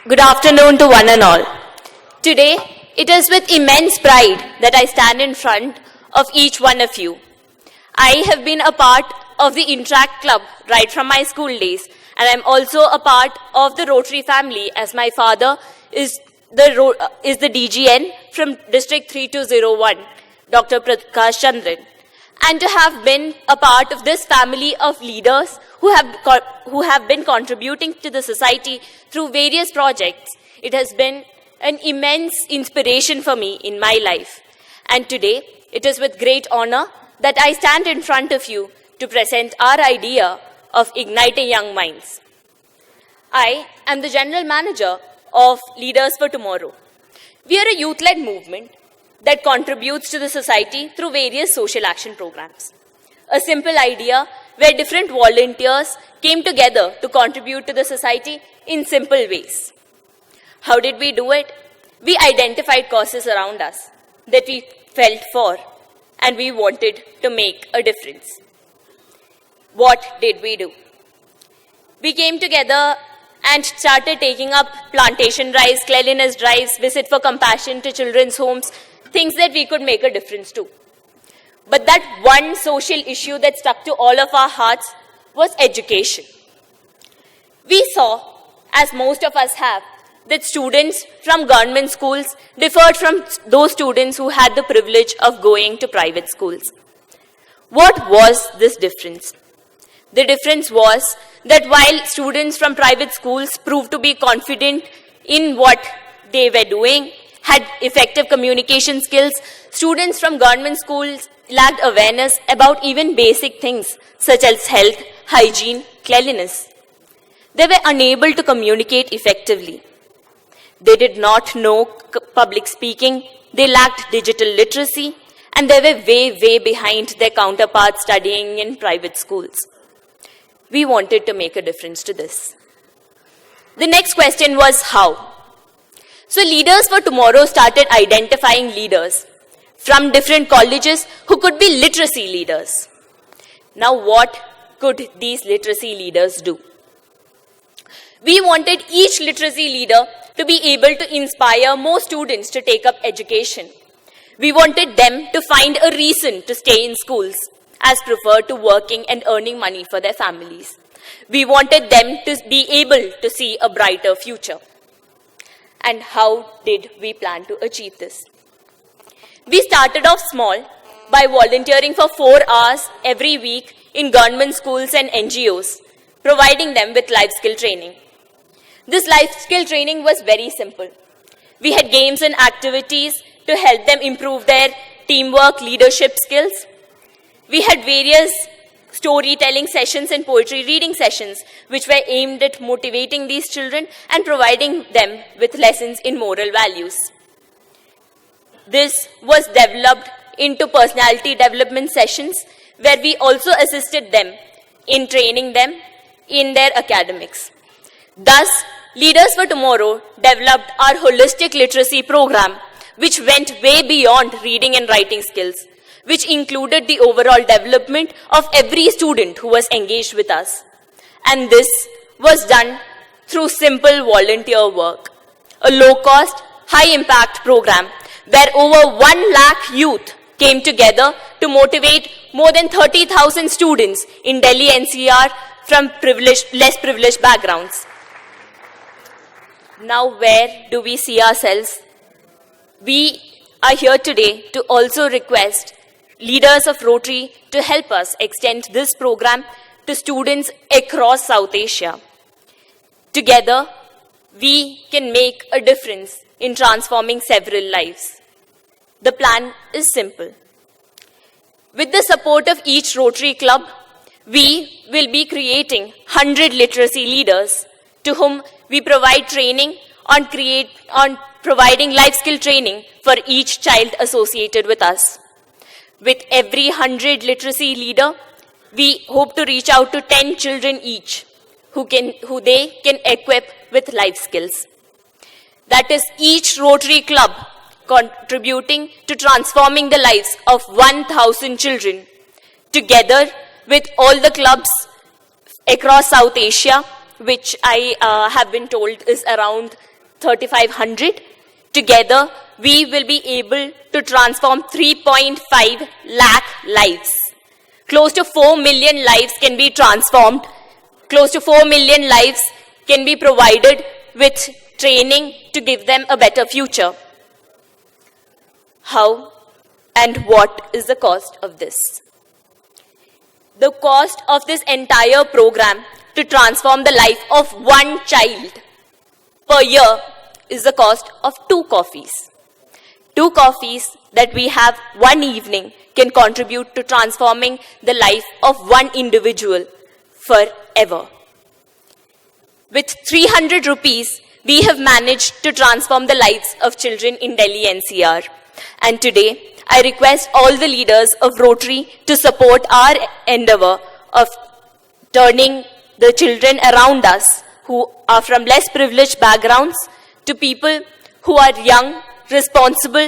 Good afternoon to one and all. Today, it is with immense pride that I stand in front of each one of you. I have been a part of the Interact Club right from my school days, and I'm also a part of the Rotary family as my father is the DGN from District 3201, Dr. Prakash Chandran. And to have been a part of this family of leaders who have been contributing to the society through various projects, it has been an immense inspiration for me in my life. And today, it is with great honor that I stand in front of you to present our idea of igniting young minds. I am the General Manager of Leaders for Tomorrow. We are a youth-led movement that contributes to the society through various social action programs. A simple idea where different volunteers came together to contribute to the society in simple ways. How did we do it? We identified causes around us that we felt for, and we wanted to make a difference. What did we do? We came together and started taking up plantation drives, cleanliness drives, visit for compassion to children's homes, things that we could make a difference to. But that one social issue that stuck to all of our hearts was education. We saw, as most of us have, that students from government schools differed from those students who had the privilege of going to private schools. What was this difference? The difference was that while students from private schools proved to be confident in what they were doing, had effective communication skills, students from government schools lacked awareness about even basic things such as health, hygiene, cleanliness. They were unable to communicate effectively. They did not know public speaking, they lacked digital literacy, and they were way behind their counterparts studying in private schools. We wanted to make a difference to this. The next question was how? So Leaders for Tomorrow started identifying leaders from different colleges who could be literacy leaders. Now what could these literacy leaders do? We wanted each literacy leader to be able to inspire more students to take up education. We wanted them to find a reason to stay in schools as preferred to working and earning money for their families. We wanted them to be able to see a brighter future. And how did we plan to achieve this? We started off small by volunteering for 4 hours every week in government schools and NGOs, providing them with life skill training. This life skill training was very simple. We had games and activities to help them improve their teamwork, leadership skills. We had various storytelling sessions and poetry reading sessions which were aimed at motivating these children and providing them with lessons in moral values. This was developed into personality development sessions where we also assisted them in training them in their academics. Thus, Leaders for Tomorrow developed our holistic literacy program, which went way beyond reading and writing skills, which included the overall development of every student who was engaged with us. And this was done through simple volunteer work, a low-cost, high-impact program where over 1 lakh youth came together to motivate more than 30,000 students in Delhi NCR from less privileged backgrounds. Now, where do we see ourselves? We are here today to also request leaders of Rotary to help us extend this program to students across South Asia. Together, we can make a difference in transforming several lives. The plan is simple. With the support of each Rotary club, we will be creating 100 literacy leaders to whom we provide training on providing life skill training for each child associated with us. With every 100 literacy leader, we hope to reach out to 10 children each who they can equip with life skills. That is each Rotary club contributing to transforming the lives of 1,000 children. Together with all the clubs across South Asia, which I have been told is around 3,500. Together, we will be able to transform 3.5 lakh lives. Close to 4 million lives can be transformed. Close to 4 million lives can be provided with training to give them a better future. How and what is the cost of this? The cost of this entire program to transform the life of one child per year is the cost of 2 coffees. 2 coffees that we have one evening can contribute to transforming the life of one individual forever. With 300 rupees, we have managed to transform the lives of children in Delhi NCR. And today, I request all the leaders of Rotary to support our endeavor of turning the children around us who are from less privileged backgrounds to people who are young, responsible,